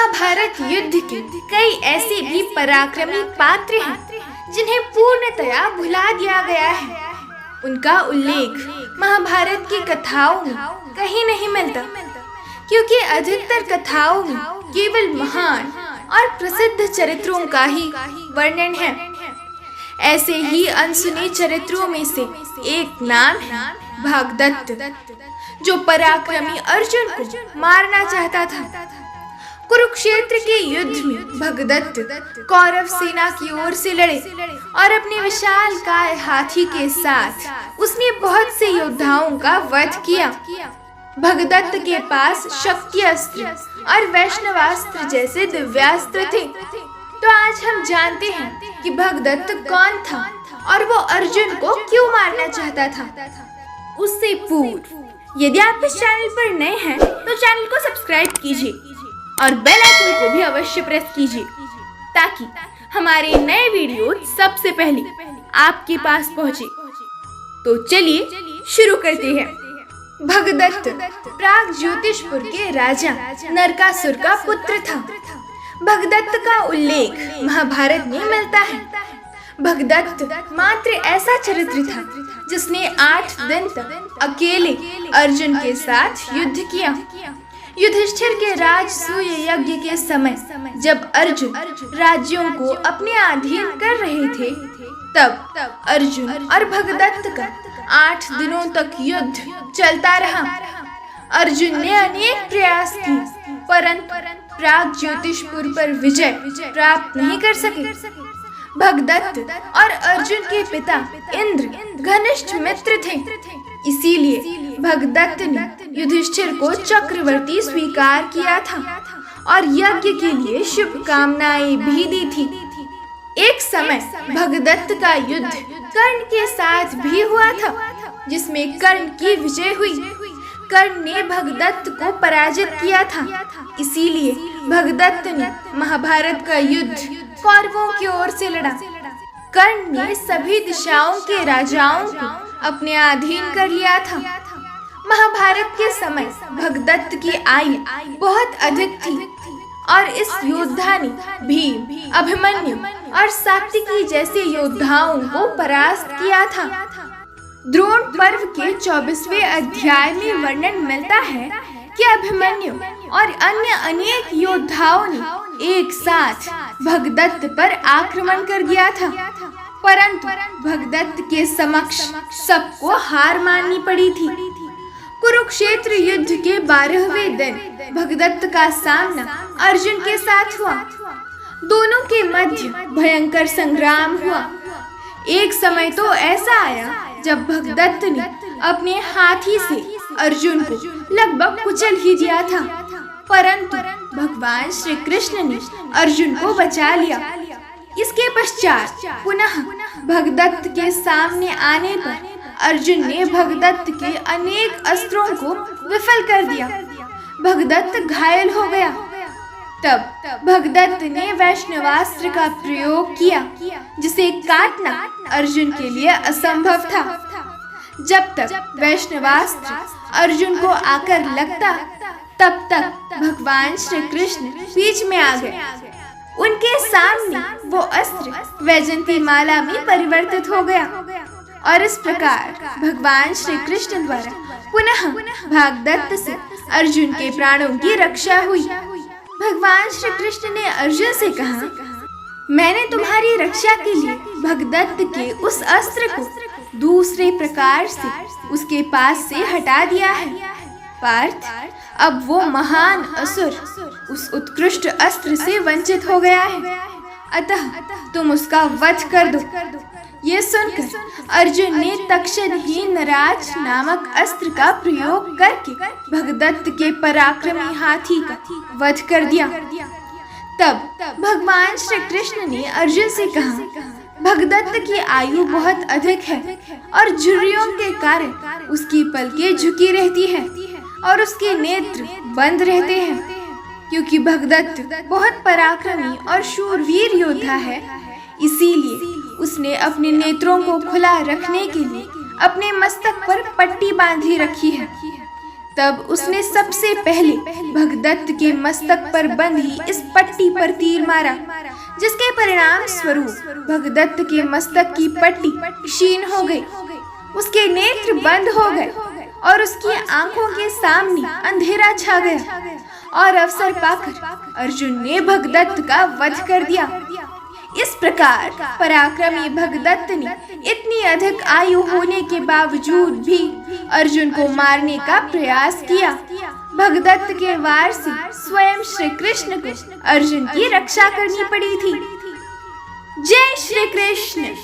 महाभारत युद्ध के कई ऐसे भी पराक्रमी पात्र हैं जिन्हें पूर्णतया भुला दिया गया है। उनका उल्लेख महाभारत की कथाओं में कहीं नहीं मिलता, क्योंकि अधिकतर कथाओं में केवल महान और प्रसिद्ध चरित्रों का ही वर्णन है। ऐसे ही अनसुने चरित्रों में से एक नाम है भगदत्त, जो पराक्रमी अर्जुन को मारना चाहता था। कुरुक्षेत्र के युद्ध में भगदत्त कौरव सेना की ओर से लड़े और अपने विशालकाय हाथी के साथ उसने बहुत से योद्धाओं का वध किया। भगदत्त के पास शक्ति अस्त्र और वैष्णवास्त्र जैसे दिव्यास्त्र थे। तो आज हम जानते हैं कि भगदत्त कौन था और वो अर्जुन को क्यों मारना चाहता था। उससे पूर्व यदि आप इस चैनल पर नए हैं तो चैनल को सब्सक्राइब कीजिए और बेल आइकन को भी अवश्य प्रेस कीजिए, ताकि हमारे नए वीडियो सबसे पहले आपके पास पहुंचे। तो चलिए शुरू करते हैं। भगदत्त प्राग ज्योतिषपुर के राजा नरकासुर का पुत्र था। भगदत्त का उल्लेख महाभारत में मिलता है। भगदत्त मात्र ऐसा चरित्र था जिसने 8 दिन तक अकेले अर्जुन के साथ युद्ध किया। युधिष्ठिर के राजसूय यज्ञ के समय जब अर्जुन राज्यों को अपने अधीन कर रहे थे, तब अर्जुन और भगदत्त का 8 दिनों तक युद्ध चलता रहा। अर्जुन ने अनेक प्रयास किए, परंतु प्राग ज्योतिषपुर पर विजय प्राप्त नहीं कर सके। भगदत्त और अर्जुन के पिता इंद्र घनिष्ठ मित्र थे, इसीलिए भगदत्त ने युधिष्ठिर को चक्रवर्ती स्वीकार किया था और यज्ञ के लिए शुभकामनाएं भी दी थी। एक समय भगदत्त का युद्ध कर्ण के साथ भी हुआ था, जिसमें कर्ण की विजय हुई। कर्ण ने भगदत्त को पराजित किया था, इसीलिए भगदत्त ने महाभारत का युद्ध कौरवों की ओर से लड़ा। कर्ण ने सभी दिशाओं के राजाओं को अपने अधीन कर लिया था। महाभारत के समय भगदत्त की आयु बहुत अधिक थी और इस योद्धा ने भीम, अभिमन्यु और सात्विकी जैसे योद्धाओं को परास्त किया था। द्रोण पर्व के 24वें अध्याय में वर्णन मिलता है कि अभिमन्यु और अन्य अनेक योद्धाओं ने एक साथ भगदत्त पर आक्रमण कर दिया था, परंतु भगदत्त के समक्ष सबको हार माननी पड़ी थी। कुरुक्षेत्र युद्ध के 12वें दिन भगदत्त का सामना अर्जुन के साथ हुआ। दोनों के मध्य भयंकर संग्राम हुआ। एक समय तो ऐसा आया जब भगदत्त ने अपने हाथी से अर्जुन को लगभग कुचल ही दिया था, परंतु भगवान श्री कृष्ण ने अर्जुन को बचा लिया। इसके पश्चात पुनः भगदत्त के सामने आने पर अर्जुन ने भगदत्त के अनेक अस्त्रों को विफल कर दिया। भगदत्त घायल हो गया। तब भगदत्त ने वैष्णवास्त्र का प्रयोग किया, जिसे काटना अर्जुन के लिए असंभव था। जब तक वैष्णवास्त्र अर्जुन को आकर लगता, तब तक भगवान श्री कृष्ण बीच में आ गए। उनके सामने वो अस्त्र वैजयंती माला में परिवर्तित हो गया और इस प्रकार भगवान श्री कृष्ण द्वारा पुनः भगदत्त से अर्जुन के प्राणों की रक्षा हुई। भगवान श्री कृष्ण ने अर्जुन से कहा, मैंने तुम्हारी रक्षा के लिए भगदत्त के उस अस्त्र को दूसरे प्रकार से उसके पास से हटा दिया है। पार्थ, अब वो महान असुर उस उत्कृष्ट अस्त्र से वंचित हो गया है, अतः तुम उसका वध कर दो। ये सुनकर अर्जुन ने तक्षण ही नराज नामक अस्त्र का प्रयोग करके भगदत्त के पराक्रमी हाथी का वध कर दिया। तब भगवान श्री कृष्ण ने अर्जुन से कहा, भगदत्त की आयु बहुत अधिक है और झुर्रियों के कारण उसकी पलकें झुकी रहती हैं और उसके नेत्र बंद रहते हैं, क्योंकि भगदत्त बहुत पराक्रमी और शूरवीर योद्धा है। इसीलिए उसने अपने नेत्रों को खुला रखने के लिए अपने मस्तक पर पट्टी बांधी रखी है। तब उसने सबसे पहले भगदत्त के मस्तक पर बंधी इस पट्टी पर तीर मारा, जिसके परिणाम स्वरूप भगदत्त के मस्तक की पट्टी क्षीण हो गई। उसके नेत्र बंद हो गए और उसकी आंखों के सामने अंधेरा छा गया और अवसर पाकर अर्जुन ने भगदत्त का वध कर दिया। इस प्रकार पराक्रमी भगदत्त ने इतनी अधिक आयु होने के बावजूद भी अर्जुन को मारने का प्रयास किया। भगदत्त के वार से स्वयं श्री कृष्ण को अर्जुन की रक्षा करनी पड़ी थी। जय श्री कृष्ण।